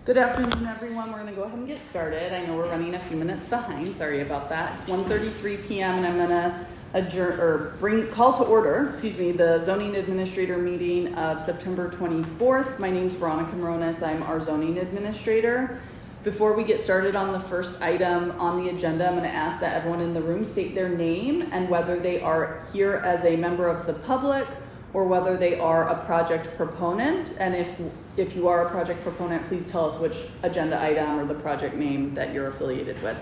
Good afternoon, everyone. We're going to go ahead and get started. I know we're running a few minutes behind. Sorry about that. It's 1:33 p.m. and I'm going to call to order, the zoning administrator meeting of September 24th. My name is Veronica Moronis. I'm our zoning administrator. Before we get started on the first item on the agenda, I'm going to ask that everyone in the room state their name and whether they are here as a member of the public or whether they are a project proponent. And if you are a project proponent, please tell us which agenda item or the project name that you're affiliated with.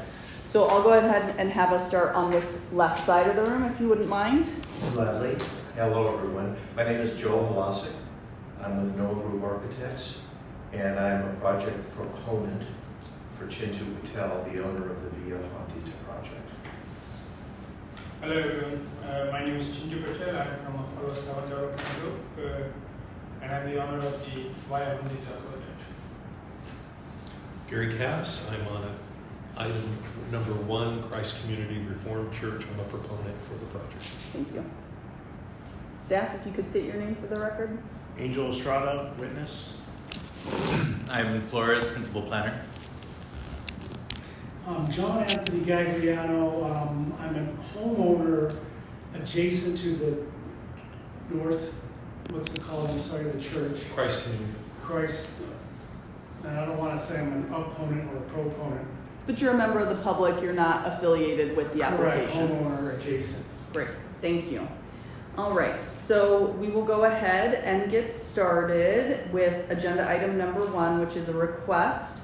So I'll go ahead and have us start on this left side of the room, if you wouldn't mind. Gladly. Hello, everyone. My name is Joe Halasik. I'm with Noah Group Architects, and I'm a project proponent for Chintu Patel, the owner of the Via Honda project. Hello everyone, my name is Chintu Patel. I'm from Apollo 7 Development Group and I'm the owner of the Via Honda project. Gary Cass, I'm on item number 1, Christ Community Reformed Church. I'm a proponent for the project. Thank you. Staff, if you could state your name for the record. Angel Estrada, witness. Ivan Flores, principal planner. John Anthony Gagliano. I'm a homeowner adjacent to the north, what's it called? I'm sorry, the church. Christ Community. Christ. And I don't want to say I'm an opponent or a proponent. But you're a member of the public, you're not affiliated with the applications. Correct, homeowner adjacent. Great, thank you. All right, so we will go ahead and get started with agenda item number 1, which is a request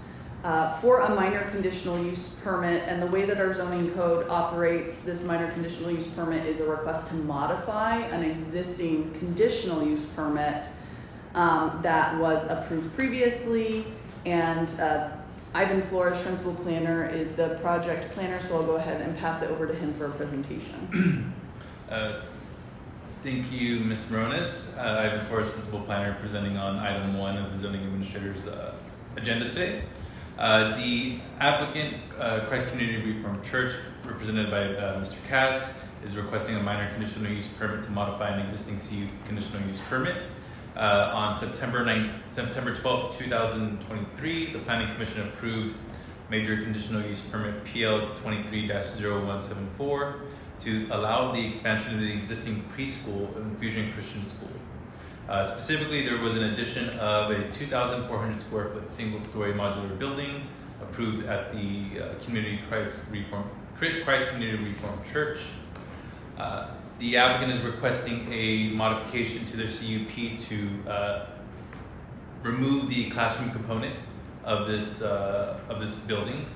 for a minor conditional use permit. And the way that our zoning code operates, this minor conditional use permit is a request to modify an existing conditional use permit that was approved previously. And Ivan Flores, principal planner, is the project planner, so I'll go ahead and pass it over to him for a presentation. Thank you, Ms. Moronis. Ivan Flores, principal planner, presenting on item 1 of the zoning administrator's agenda today. The applicant, Christ Community Reformed Church, represented by Mr. Cass, is requesting a minor conditional use permit to modify an existing CU conditional use permit. On September 12, 2023, the Planning Commission approved major conditional use permit PL 23-0174 to allow the expansion of the existing preschool in Fusion Christian School. Specifically, there was an addition of a 2,400 square foot single-story modular building approved at the Christ Community Reformed Church. The applicant is requesting a modification to their CUP to remove the classroom component of this building.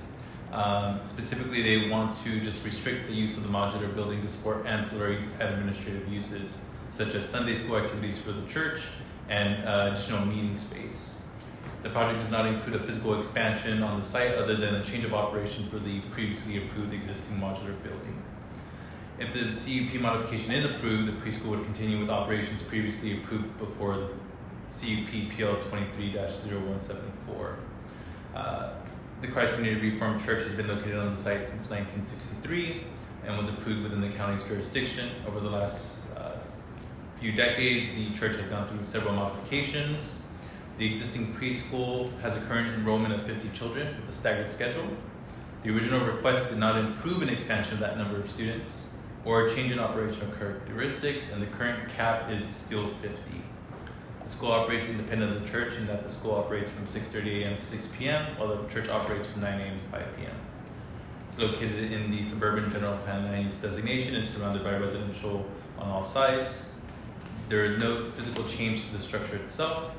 Specifically, they want to just restrict the use of the modular building to support ancillary administrative uses, such as Sunday school activities for the church and additional meeting space. The project does not include a physical expansion on the site other than a change of operation for the previously approved existing modular building. If the CUP modification is approved, the preschool would continue with operations previously approved before CUP PL 23-0174. The Christ Community Reformed Church has been located on the site since 1963 and was approved within the county's jurisdiction. Over the last few decades, the church has gone through several modifications. The existing preschool has a current enrollment of 50 children with a staggered schedule. The original request did not improve an expansion of that number of students or a change in operational characteristics, and the current cap is still 50. The school operates independent of the church in that the school operates from 6:30 a.m. to 6 p.m., while the church operates from 9 a.m. to 5 p.m. It's located in the suburban general plan land use designation and surrounded by residential on all sides. There is no physical change to the structure itself.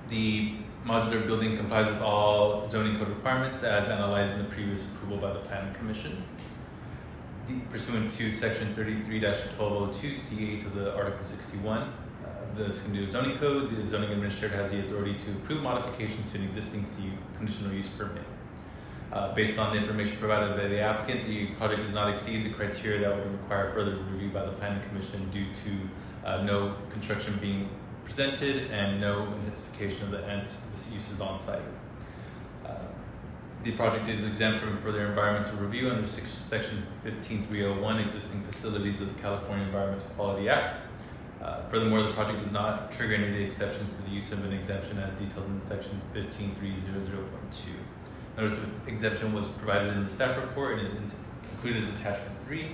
The modular building complies with all zoning code requirements as analyzed in the previous approval by the Planning Commission. Pursuant to section 33-1202 C8 of the Article 61 of the Escondido Zoning Code, the zoning administrator has the authority to approve modifications to an existing conditional use permit. Based on the information provided by the applicant, the project does not exceed the criteria that would require further review by the Planning Commission due to no construction being presented and no intensification of the uses on site. The project is exempt from further environmental review under section 15301 existing facilities of the California Environmental Quality Act. Furthermore, the project does not trigger any of the exceptions to the use of an exemption as detailed in section 15300.2. Notice of exemption was provided in the staff report and is included as attachment 3.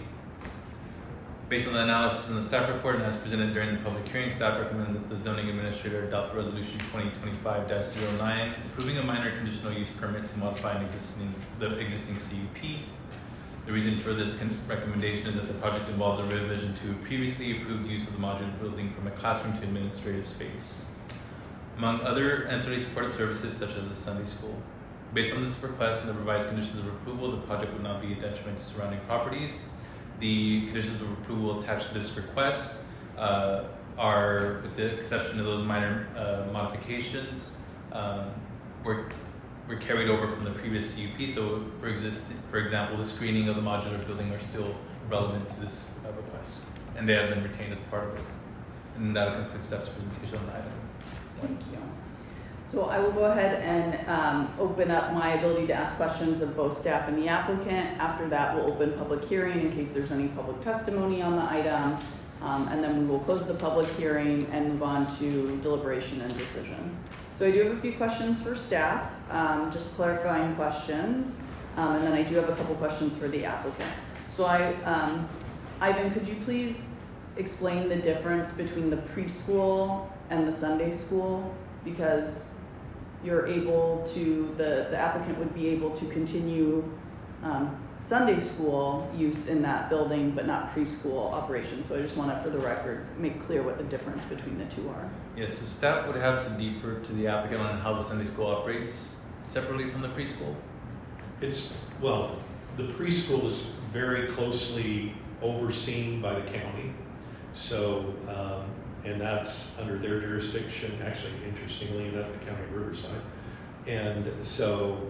Based on the analysis in the staff report and as presented during the public hearing, staff recommends that the zoning administrator adopt resolution 2025-09, approving a minor conditional use permit to modify the existing CUP. The reason for this recommendation is that the project involves a revision to a previously approved use of the modular building from a classroom to administrative space, among other ancillary supportive services such as a Sunday school. Based on this request and the revised conditions of approval, the project would not be a detriment to surrounding properties. The conditions of approval attached to this request are, with the exception of those minor modifications, were carried over from the previous CUP. So, for example, the screening of the modular building are still relevant to this request, and they have been retained as part of it. And that will conclude staff's presentation on the item. Thank you. So I will go ahead and open up my ability to ask questions of both staff and the applicant. After that, we'll open public hearing in case there's any public testimony on the item. And then we will close the public hearing and move on to deliberation and decision. So I do have a few questions for staff, just clarifying questions. And then I do have a couple questions for the applicant. So Ivan, could you please explain the difference between the preschool and the Sunday school? Because you're able to, the applicant would be able to continue Sunday school use in that building, but not preschool operations. So I just want to, for the record, make clear what the difference between the two are. Yes, so staff would have to defer to the applicant on how the Sunday school operates separately from the preschool. The preschool is very closely overseen by the county. So, and that's under their jurisdiction, actually, interestingly enough, the county of Riverside. And so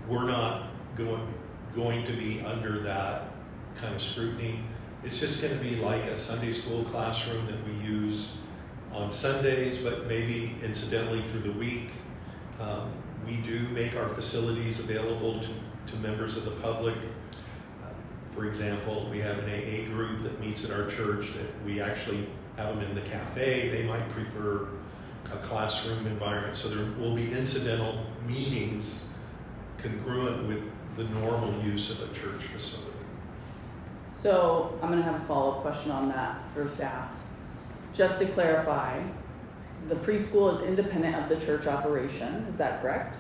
we're not going to be under that kind of scrutiny. It's just going to be like a Sunday school classroom that we use on Sundays, but maybe incidentally through the week. We do make our facilities available to members of the public. For example, we have an AA group that meets at our church that we actually have them in the cafe. They might prefer a classroom environment. So there will be incidental meetings congruent with the normal use of a church facility. So I'm going to have a follow-up question on that for staff. Just to clarify, the preschool is independent of the church operation. Is that correct?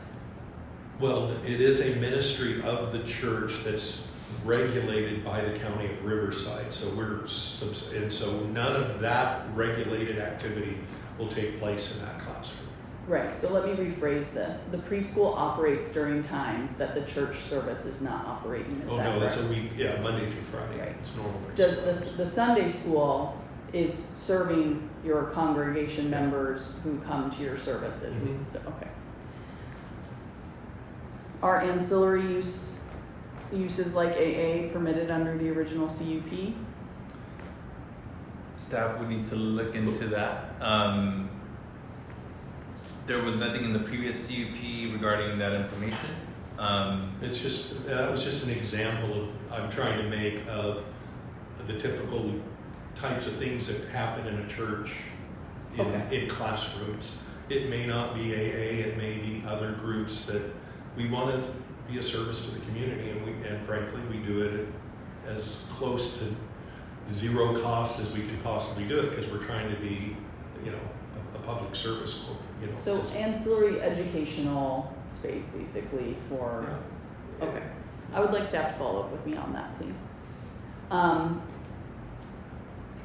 Well, it is a ministry of the church that's regulated by the county of Riverside. So so none of that regulated activity will take place in that classroom. Right. So let me rephrase this. The preschool operates during times that the church service is not operating. Is that correct? That's a week. Yeah, Monday through Friday. Right. It's normal. Does the Sunday school is serving your congregation members who come to your services? Mm-hmm. So, okay. Are ancillary uses like AA permitted under the original CUP? Staff would need to look into that. There was nothing in the previous CUP regarding that information. It's just that was just an example of I'm trying to make of the typical types of things that happen in a church in classrooms. It may not be AA, it may be other groups that we want to be a service to the community, and frankly we do it as close to zero cost as we can possibly do it because we're trying to be, a public service. So ancillary educational space basically for. Yeah. Okay, I would like staff to follow up with me on that, please.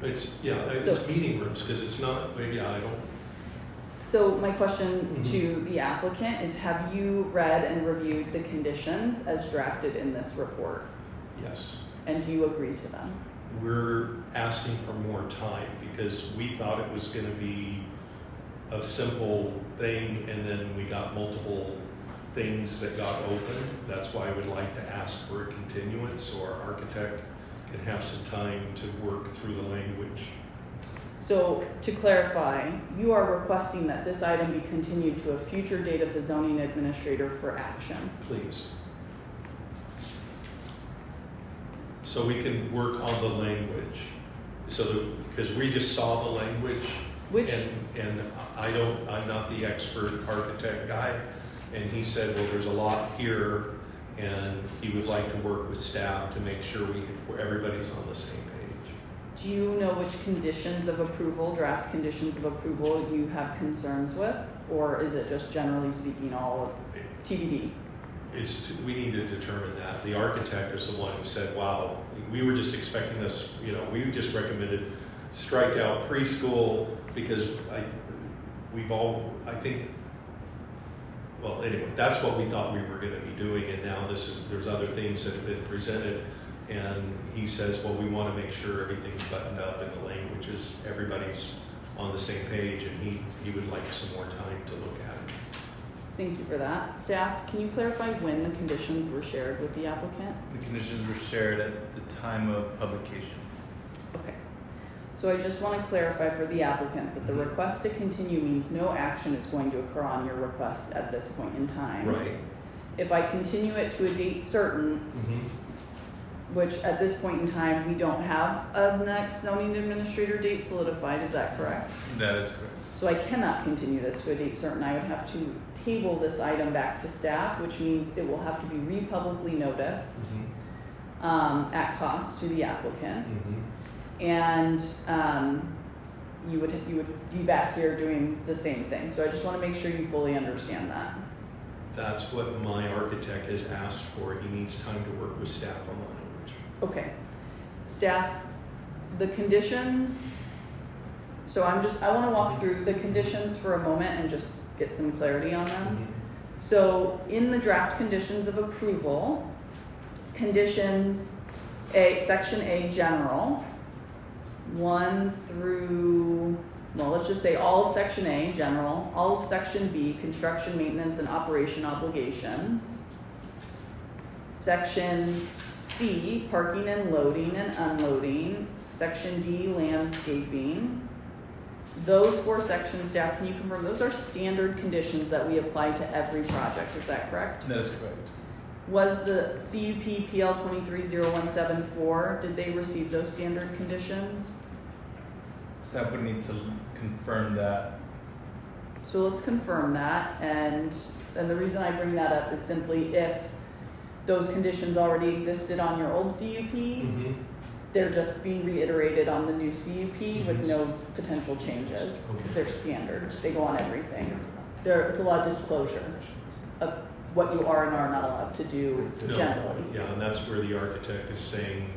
It's meeting rooms because it's not. I don't. So my question to the applicant is: have you read and reviewed the conditions as drafted in this report? Yes. And do you agree to them? We're asking for more time because we thought it was going to be a simple thing, and then we got multiple things that got open. That's why I would like to ask for a continuance so our architect can have some time to work through the language. So to clarify, you are requesting that this item be continued to a future date of the zoning administrator for action. Please. So we can work on the language. because we just saw the language, Which, and I'm not the expert architect guy, and he said, well, there's a lot here, and he would like to work with staff to make sure everybody's on the same page. do you know which conditions of approval, draft conditions of approval you have concerns with? Or is it just generally speaking all of TBD? We need to determine that. The architect is the one who said, wow, we were just expecting this, we just recommended strike out preschool because anyway, that's what we thought we were going to be doing, and now there's other things that have been presented, and he says, well, we want to make sure everything's buttoned up and the language is, everybody's on the same page, and he would like some more time to look at it. Thank you for that. Staff, can you clarify when the conditions were shared with the applicant? The conditions were shared at the time of publication. Okay. So I just want to clarify for the applicant that the request to continue means no action is going to occur on your request at this point in time. Right. If I continue it to a date certain, which at this point in time, we don't have a next zoning administrator date solidified, is that correct? That is correct. So I cannot continue this to a date certain. I would have to table this item back to staff, which means it will have to be republicly noticed at cost to the applicant. And you would be back here doing the same thing. So I just want to make sure you fully understand that. That's what my architect has asked for. He needs time to work with staff on the language. Okay. Staff, the conditions, so I want to walk through the conditions for a moment and just get some clarity on them. So in the draft conditions of approval, conditions section A, general, 1 through, well, let's just say all of section A, general, all of section B, construction, maintenance, and operation obligations. Section C, parking and loading and unloading. Section D, landscaping. Those 4 sections, staff, can you confirm, those are standard conditions that we apply to every project, is that correct? That is correct. Was the CUP PL 230174, did they receive those standard conditions? Staff would need to confirm that. So let's confirm that, and the reason I bring that up is simply if those conditions already existed on your old CUP, they're just being reiterated on the new CUP with no potential changes, because they're standard, they go on everything. It's a lot of disclosure of what you are and are not allowed to do generally. Yeah, and that's where the architect is saying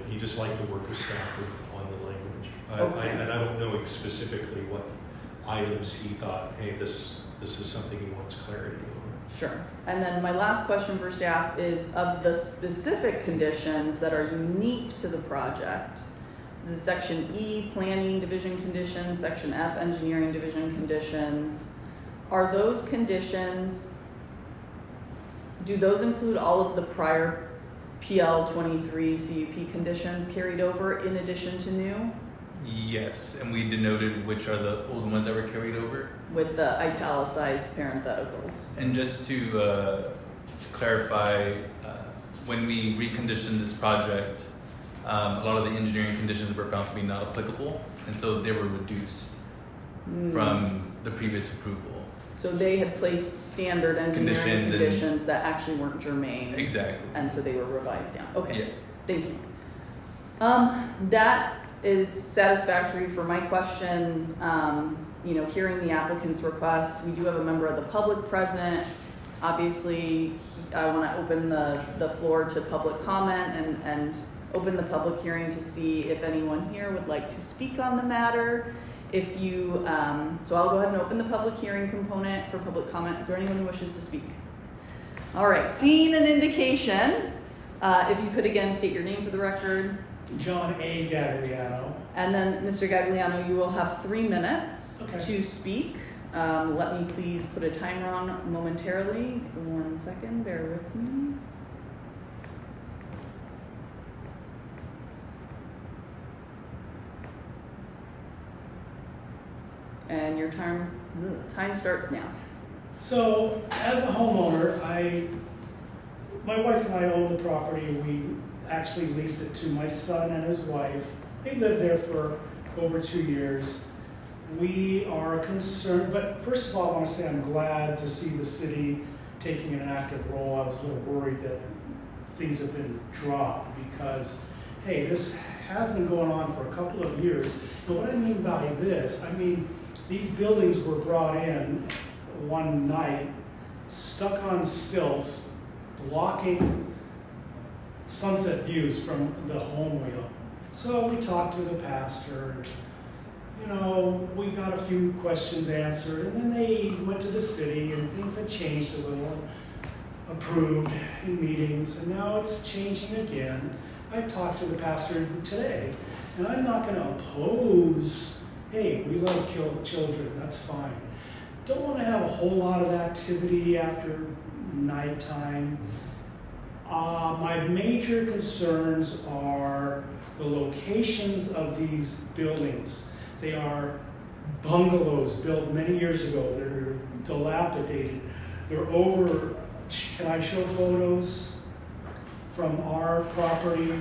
he just liked to work with staff on the language. And I don't know specifically what items he thought, hey, this is something he wants clarity on. Sure. And then my last question for staff is, of the specific conditions that are unique to the project, this is section E, planning division conditions, section F, engineering division conditions. Are those conditions, do those include all of the prior PL 23 CUP conditions carried over in addition to new? Yes, and we denoted which are the old ones that were carried over. With the italicized parentheticals. And just to clarify, when we reconditioned this project, a lot of the engineering conditions were found to be not applicable, and so they were reduced from the previous approval. So they had placed standard engineering conditions that actually weren't germane. Exactly. And so they were revised down. Okay, Yeah. thank you. That is satisfactory for my questions. Hearing the applicant's request, we do have a member of the public present. Obviously, I want to open the floor to public comment and open the public hearing to see if anyone here would like to speak on the matter. If you, so I'll go ahead and open the public hearing component for public comment. Is there anyone who wishes to speak? All right, seeing an indication, if you could again state your name for the record. John A. Gagliano. And then, Mr. Gagliano, you will have 3 minutes Okay. to speak. Let me please put a timer on momentarily. 1 second, bear with me. And your time starts now. So, as a homeowner, my wife and I own the property. We actually lease it to my son and his wife. They lived there for over 2 years. We are concerned, but first of all, I want to say I'm glad to see the city taking an active role. I was a little worried that things have been dropped because, hey, this has been going on for a couple of years. But what I mean by this, I mean these buildings were brought in one night, stuck on stilts, blocking sunset views from the home we own. So we talked to the pastor, and, you know, we got a few questions answered, and then they went to the city, and things had changed a little, approved in meetings, and now it's changing again. I talked to the pastor today, and I'm not going to oppose, hey, we love children, that's fine. Don't want to have a whole lot of activity after nighttime. My major concerns are the locations of these buildings. They are bungalows built many years ago. They're dilapidated. They're over, can I show photos from our property?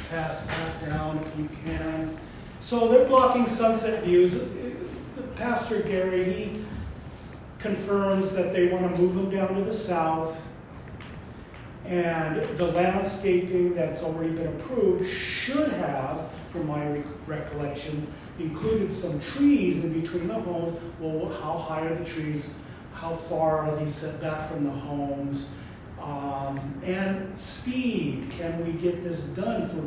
Pass that down if you can. So they're blocking sunset views. The Pastor Gary, he confirms that they want to move them down to the south. And the landscaping that's already been approved should have, from my recollection, included some trees in between the homes. Well, how high are the trees? How far are these set back from the homes? And speed. Can we get this done for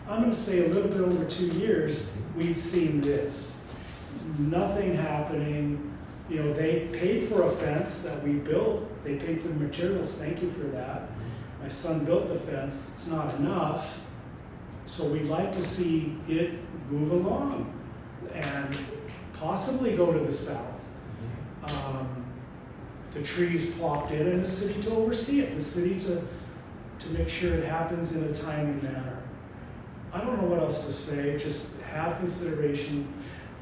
I'm going to say a little bit over 2 years, we've seen this. Nothing happening. You know, they paid for a fence that we built. They paid for the materials. Thank you for that. My son built the fence. It's not enough. So we'd like to see it move along and possibly go to the south. The trees plopped in and the city to oversee it. The city to make sure it happens in a timely manner. I don't know what else to say. Just have consideration.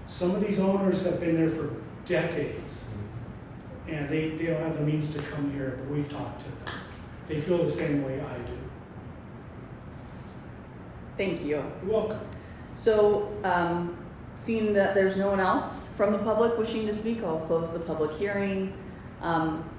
Some of these owners have been there for decades, and they don't have the means to come here, but we've talked to them. They feel the same way I do. Thank you. You're welcome. So, seeing that there's no one else from the public wishing to speak, I'll close the public hearing.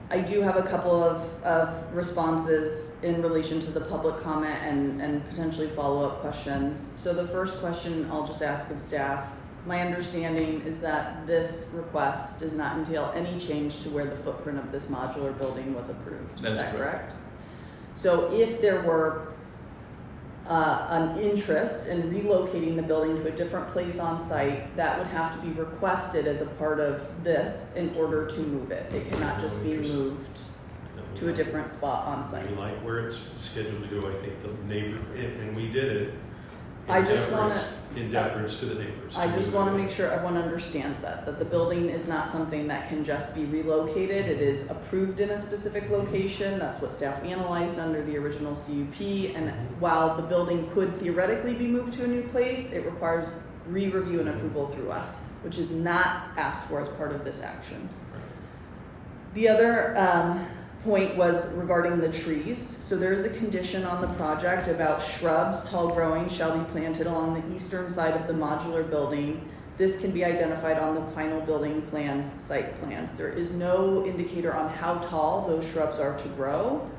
I do have a couple of responses in relation to the public comment and potentially follow-up questions. So the first question I'll just ask of staff. My understanding is that this request does not entail any change to where the footprint of this modular building was approved. That's Is that correct. So if there were an interest in relocating the building to a different place on site, that would have to be requested as a part of this in order to move it. It cannot just be moved to a different spot on site. We like where it's scheduled to go. I think the neighbor, and we did it in deference to the neighbors. I just want to make sure everyone understands that the building is not something that can just be relocated. It is approved in a specific location. That's what staff analyzed under the original CUP. And while the building could theoretically be moved to a new place, it requires re-review and approval through us, which is not asked for as part of this action. The other point was regarding the trees. So there is a condition on the project about shrubs, tall growing, shall be planted along the eastern side of the modular building. This can be identified on the final building plans, site plans. There is no indicator on how tall those shrubs are to grow.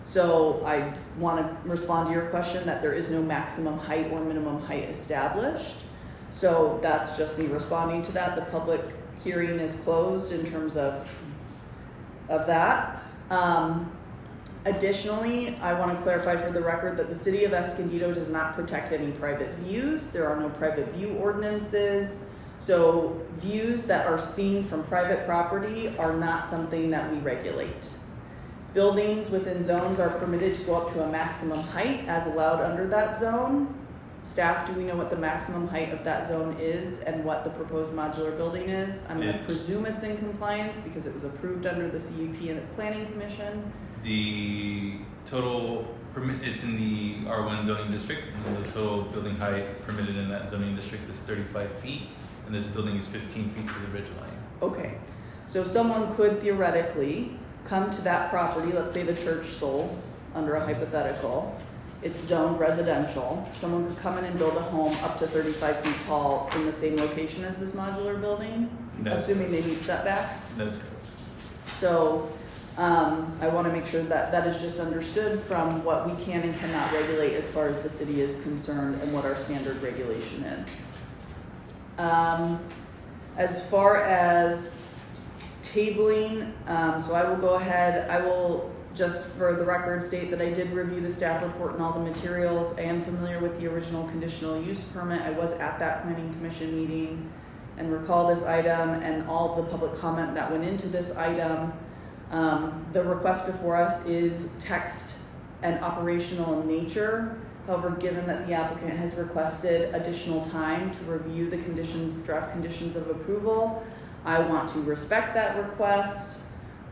So I want to respond to your question that there is no maximum height or minimum height established. So that's just me responding to that. The public hearing is closed in terms of that. Additionally, I want to clarify for the record that the City of Escondido does not protect any private views. There are no private view ordinances. So views that are seen from private property are not something that we regulate. Buildings within zones are permitted to go up to a maximum height as allowed under that zone. Staff, do we know what the maximum height of that zone is and what the proposed modular building is? I'm going to presume it's in compliance because it was approved under the CUP and the Planning Commission. The total permit, it's in the R1 zoning district, and the total building height permitted in that zoning district is 35 feet, and this building is 15 feet to the ridge line. Okay, so someone could theoretically come to that property, let's say the church sold under a hypothetical, It's zoned residential. Someone could come in and build a home up to 35 feet tall in the same location as this modular building, assuming they meet setbacks. That's correct. So I want to make sure that that is just understood from what we can and cannot regulate as far as the city is concerned and what our standard regulation is. As far as tabling, so I will go ahead, I will just for the record state that I did review the staff report and all the materials. I am familiar with the original conditional use permit. I was at that planning commission meeting and recall this item and all the public comment that went into this item. The request before us is text and operational in nature. However, given that the applicant has requested additional time to review the conditions, draft conditions of approval, I want to respect that request.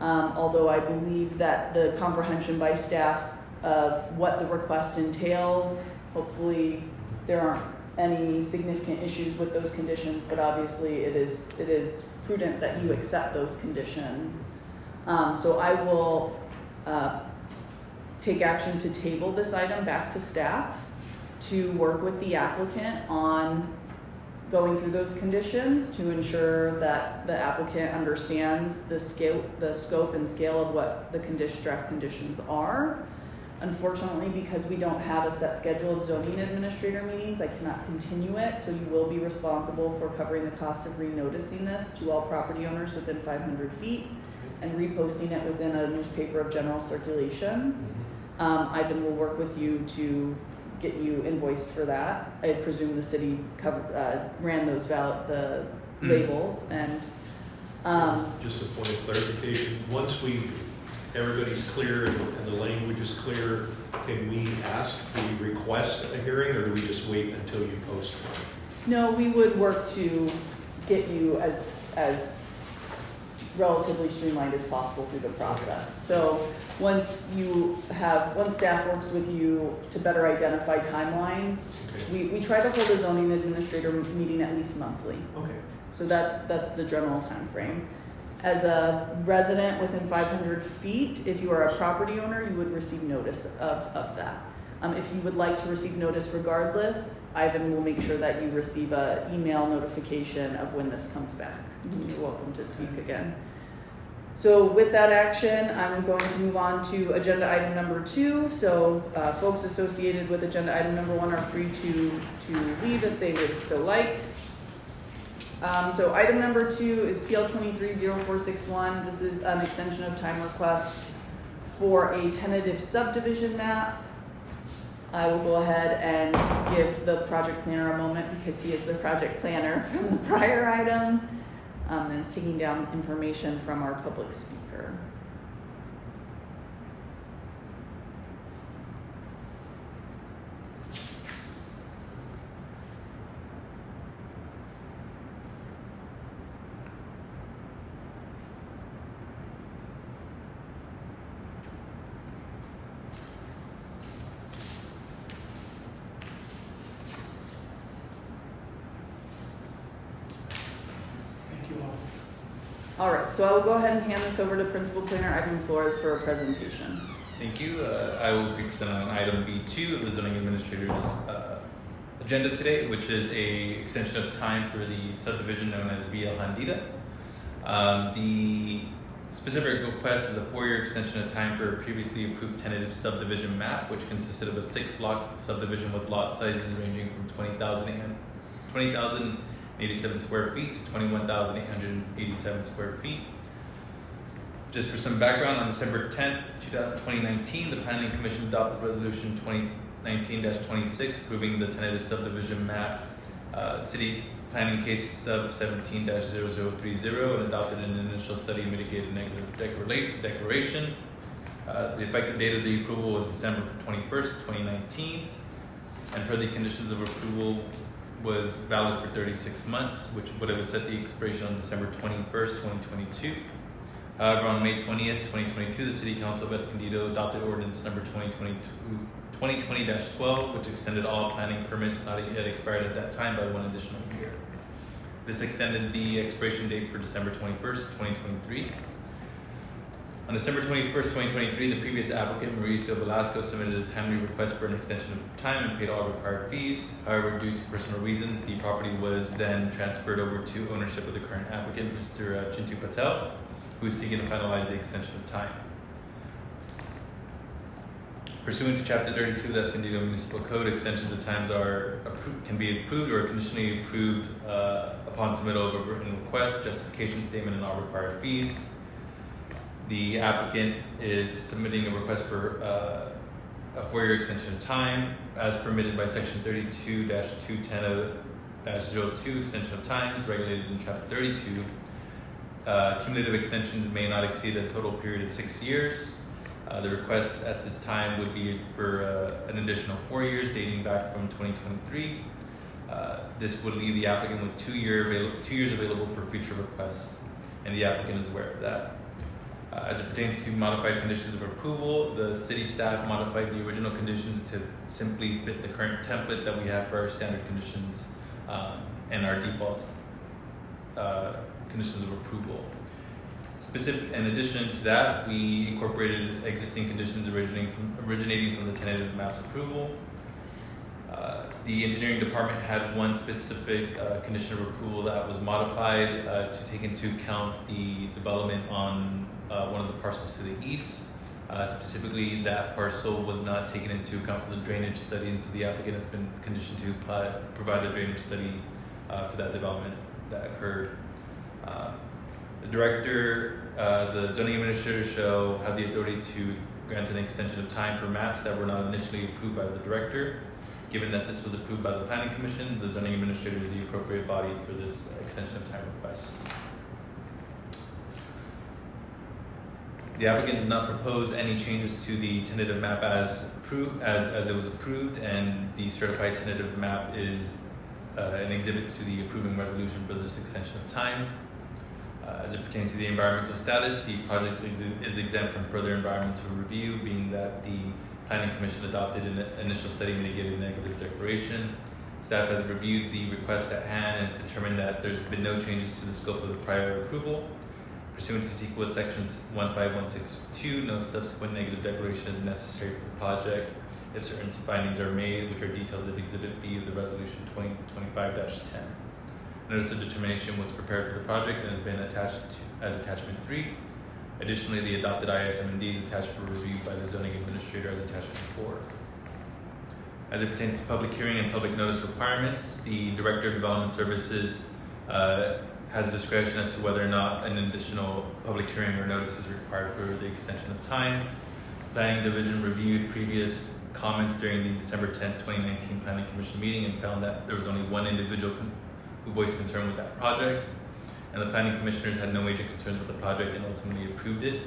Although I believe that the comprehension by staff of what the request entails, hopefully there aren't any significant issues with those conditions, but obviously it is prudent that you accept those conditions. So I will take action to table this item back to staff to work with the applicant on going through those conditions to ensure that the applicant understands the scope and scale of what the draft conditions are. Unfortunately, because we don't have a set schedule of zoning administrator meetings, I cannot continue it, so you will be responsible for covering the cost of renoticing this to all property owners within 500 feet and reposting it within a newspaper of general circulation. Ivan will work with you to get you invoiced for that. I presume the city ran those labels and just a point of clarification. Once everybody's clear and the language is clear, can we request a hearing, or do we just wait until you post one? No, we would work to get you as relatively streamlined as possible through the process. So once staff works with you to better identify timelines, we try to hold a zoning administrator meeting at least monthly. Okay. So that's the general time frame. As a resident within 500 feet, if you are a property owner, you would receive notice of that. If you would like to receive notice regardless, Ivan will make sure that you receive an email notification of when this comes back. You're welcome to speak again. So with that action, I'm going to move on to agenda item number 2. So folks associated with agenda item number 1 are free to leave if they would so like. So item number 2 is PL 230461. This is an extension of time request for a tentative subdivision map. I will go ahead and give the project planner a moment because he is the project planner from the prior item and is taking down information from our public speaker. All right, so I will go ahead and hand this over to Principal Planner Ivan Flores for a presentation. Thank you. I will be presenting on item B2 of the zoning administrator's agenda today, which is a extension of time for the subdivision known as Via Escondido. The specific request is a 4-year extension of time for a previously approved tentative subdivision map, which consisted of a 6-lot subdivision with lot sizes ranging from 20,087 square feet to 21,887 square feet. Just for some background, on December 10th, 2019, the Planning Commission adopted Resolution 2019-26 approving the tentative subdivision map, City Planning Case Sub 17-0030, and adopted an initial study mitigated negative declaration. The effective date of the approval was December 21st, 2019, and per the conditions of approval was valid for 36 months, which would have set the expiration on December 21st, 2022. However, on May 20th, 2022, the City Council of Escondido adopted ordinance number 2020-12, which extended all planning permits not yet expired at that time by 1 additional year. This extended the expiration date for December 21st, 2023. On December 21st, 2023, the previous applicant, Mauricio Velasco, submitted a timely request for an extension of time and paid all required fees. However, due to personal reasons, the property was then transferred over to ownership of the current applicant, Mr. Chintu Patel, who is seeking to finalize the extension of time. Pursuant to Chapter 32 of the Escondido Municipal Code, extensions of times can be approved or conditionally approved upon submittal of a written request, justification statement, and all required fees. The applicant is submitting a request for a 4-year extension of time as permitted by Section 32-210-02, extension of times, regulated in Chapter 32. Cumulative extensions may not exceed a total period of 6 years. The request at this time would be for an additional 4 years dating back from 2023. This would leave the applicant with 2 years available for future requests, and the applicant is aware of that. As it pertains to modified conditions of approval, the city staff modified the original conditions to simply fit the current template that we have for our standard conditions and our default conditions of approval. In addition to that, we incorporated existing conditions originating from the tentative maps approval. The engineering department had one specific condition of approval that was modified to take into account the development on one of the parcels to the east. Specifically, that parcel was not taken into account for the drainage study, and so the applicant has been conditioned to provide a drainage study for that development that occurred. The director, the zoning administrator shall have the authority to grant an extension of time for maps that were not initially approved by the director. Given that this was approved by the planning commission, the zoning administrator is the appropriate body for this extension of time request. The applicant does not propose any changes to the tentative map as it was approved, and the certified tentative map is an exhibit to the approving resolution for this extension of time. As it pertains to the environmental status, the project is exempt from further environmental review, being that the Planning Commission adopted an initial study mitigated negative declaration. Staff has reviewed the request at hand and has determined that there's been no changes to the scope of the prior approval. Pursuant to CEQA Sections 15162, no subsequent negative declaration is necessary for the project if certain findings are made, which are detailed in Exhibit B of the Resolution 2025-10. Notice of determination was prepared for the project and has been attached as Attachment 3. Additionally, the adopted ISMND is attached for review by the zoning administrator as Attachment 4. As it pertains to public hearing and public notice requirements, the Director of Development Services has discretion as to whether or not an additional public hearing or notice is required for the extension of time. The Planning Division reviewed previous comments during the December 10, 2019 Planning Commission meeting and found that there was only one individual who voiced concern with that project, and the planning commissioners had no major concerns with the project and ultimately approved it.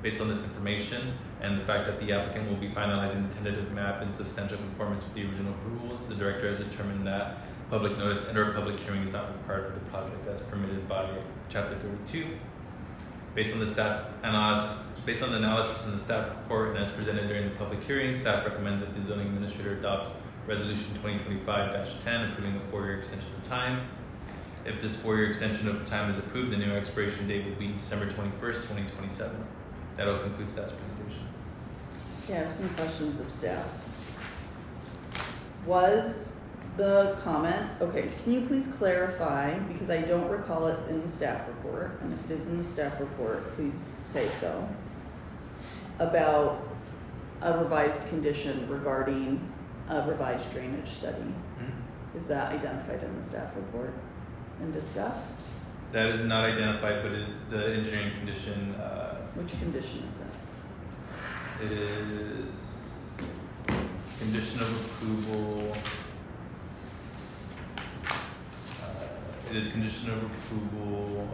Based on this information and the fact that the applicant will be finalizing the tentative map in substantial conformance with the original approvals, the director has determined that public notice and or public hearing is not required for the project as permitted by Chapter 32. Based on the analysis in the staff report and as presented during the public hearing, staff recommends that the zoning administrator adopt Resolution 2025-10 approving a 4-year extension of time. If this 4-year extension of time is approved, the new expiration date will be December 21st, 2027. That'll conclude staff's presentation. Okay, I have some questions of staff. Was the comment, okay, can you please clarify, because I don't recall it in the staff report, and if it is in the staff report, please say so, about a revised condition regarding a revised drainage study. Mm-hmm. Is that identified in the staff report and discussed? That is not identified, but the engineering condition. Which condition is it? It is condition of approval. It is condition of approval.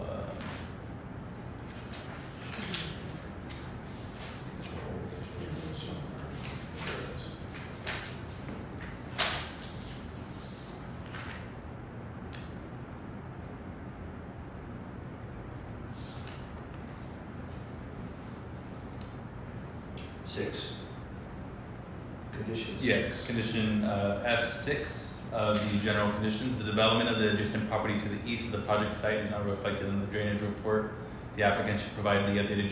Condition 6. Yes, condition F6 of the general conditions. The development of the adjacent property to the east of the project site is not reflected in the drainage report. The applicant should provide the updated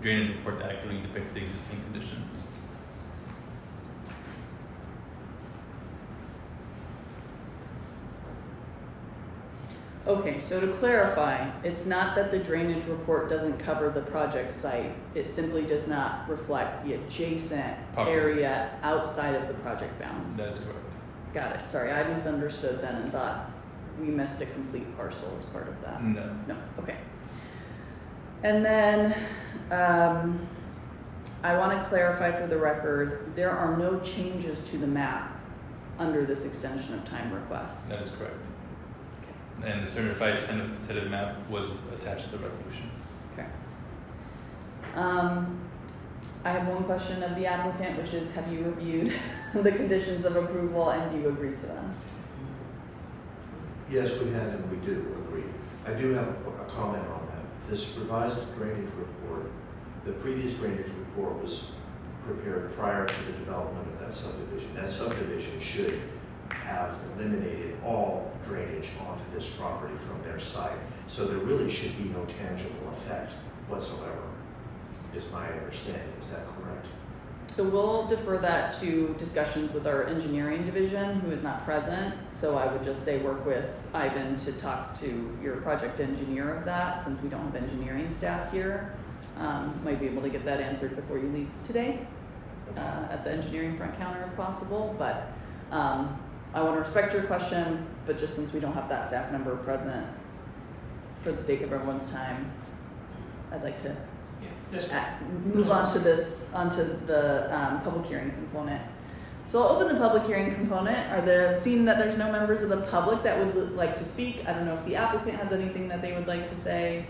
drainage report that accurately depicts the existing conditions. Okay, so to clarify, it's not that the drainage report doesn't cover the project site. It simply does not reflect the adjacent Property. area outside of the project bounds. That is correct. Got it. Sorry, I misunderstood then and thought we missed a complete parcel as part of that. No. No, okay. And then I want to clarify for the record, there are no changes to the map under this extension of time request. That is correct. And the certified tentative map was attached to the resolution. Okay. I have one question of the applicant, which is, have you reviewed the conditions of approval and do you agree to them? Yes, we had and we do agree. I do have a comment on that. This revised drainage report, the previous drainage report was prepared prior to the development of that subdivision. That subdivision should have eliminated all drainage onto this property from their site. So there really should be no tangible effect whatsoever, is my understanding. Is that correct? So we'll defer that to discussions with our engineering division, who is not present. So I would just say work with Ivan to talk to your project engineer of that, since we don't have engineering staff here. Might be able to get that answered before you leave today at the engineering front counter if possible. But I want to respect your question, but just since we don't have that staff member present, for the sake of everyone's time, I'd like to move on to the public hearing component. So I'll open the public hearing component. Seeing that there's no members of the public that would like to speak, I don't know if the applicant has anything that they would like to say.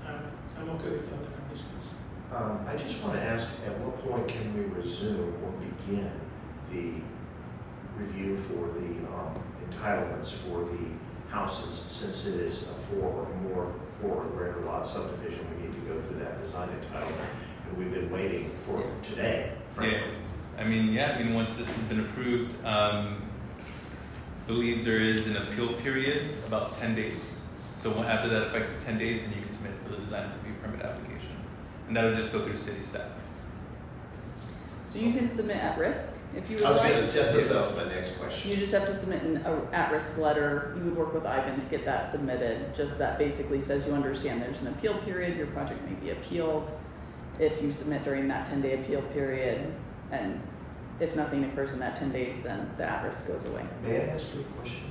I'm okay with all the conditions. I just want to ask, at what point can we resume or begin the review for the entitlements for the houses, since it is a four or greater lot subdivision? We need to go through that design entitlement, and we've been waiting for today, frankly. Yeah. Once this has been approved, believe there is an appeal period about 10 days. So after that effective 10 days, then you can submit for the design review permit application, and that'll just go through city staff. So you can submit at risk if you would I was like. going to just that was my next question. You just have to submit an at-risk letter. You would work with Ivan to get that submitted. Just that basically says you understand there's an appeal period. Your project may be appealed if you submit during that 10-day appeal period. And if nothing occurs in that 10 days, then the at-risk goes away. May I ask you a question?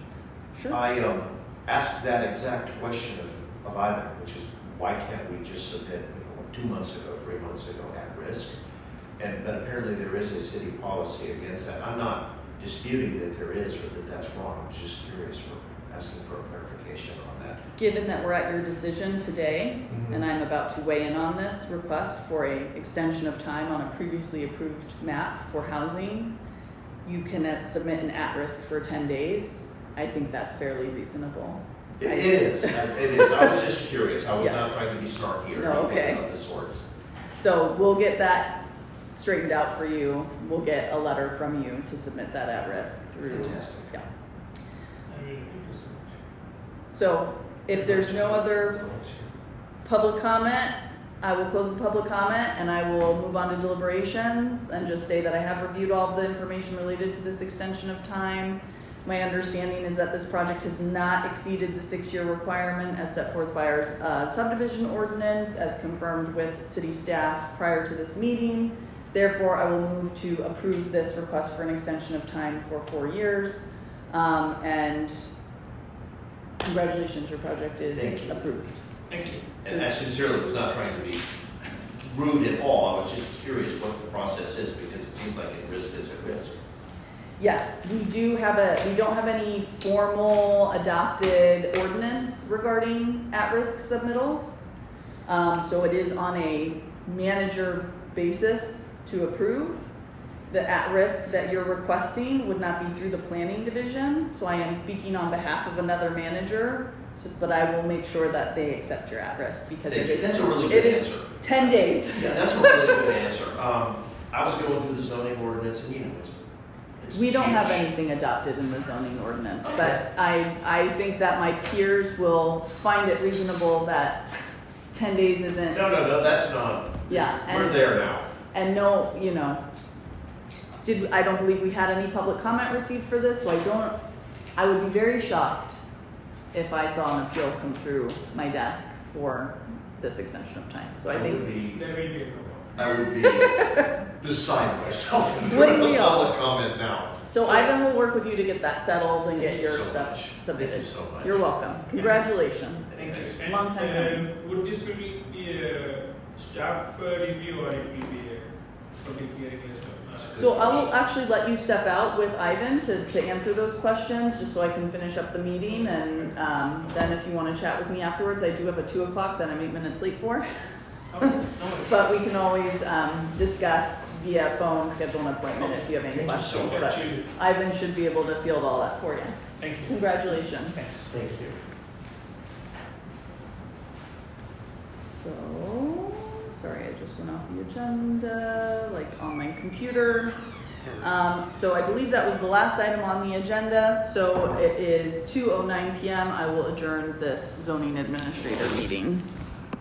Sure. I asked that exact question of Ivan, which is why can't we just submit 2 months ago, 3 months ago at risk? But apparently there is a city policy against that. I'm not disputing that there is or that that's wrong. I was just curious for asking for a clarification on that. Given that we're at your decision today, and I'm about to weigh in on this request for a extension of time on a previously approved map for housing, you can submit an at-risk for 10 days. I think that's fairly reasonable. It is. It is. I was just curious. I was Yes. not trying to be snarky or No, anything okay. of the sorts. So we'll get that straightened out for you. We'll get a letter from you to submit that at risk through. Fantastic. Yeah. I mean, thank you so much. So if there's no other public comment, I will close the public comment and I will move on to deliberations and just say that I have reviewed all of the information related to this extension of time. My understanding is that this project has not exceeded the 6-year requirement as set forth by our subdivision ordinance as confirmed with city staff prior to this meeting. Therefore, I will move to approve this request for an extension of time for 4 years. And congratulations, your project Thank is you. approved. Thank you. And I sincerely was not trying to be rude at all. I was just curious what the process is, because it seems like a risk is a risk. Yes, we don't have any formal adopted ordinance regarding at-risk submittals. So it is on a manager basis to approve. The at-risk that you're requesting would not be through the planning division. So I am speaking on behalf of another manager, but I will make sure that they accept your at-risk because Thank it you. is, That's a really good it is answer. 10 days. Yeah, that's a really good answer. I was going through the zoning ordinance, and it's We don't have huge. anything adopted in the zoning ordinance, Okay. but I think that my peers will find it reasonable that 10 days isn't, No, that's not. Yeah, We're and- there now. and no, you know, I don't believe we had any public comment received for this, so I would be very shocked if I saw an appeal come through my desk for this extension of time. So I think, There will be a problem. I would be beside myself if there was Wouldn't we a all? public comment now. so Ivan will work with you to get that settled and get Thank you your so stuff much. submitted. Thank you so much. You're welcome. Congratulations. Thank you. And, Long time coming. would this will be a staff review or it will be a public hearing as well? So I will actually let you step out with Ivan to answer those questions, just so I can finish up the meeting, and then if you want to chat with me afterwards, I do have a 2 o'clock that I'm 8 minutes late for. Okay, no worries. But we can always discuss via phone, schedule an appointment if you have any Thank you so questions. much. But Ivan should be able to field all that for you. Thank you. Congratulations. Thanks. Thank you. So, sorry, I just went off the agenda, like on my computer. So I believe that was the last item on the agenda. So it is 2:09 p.m. I will adjourn this zoning administrator meeting.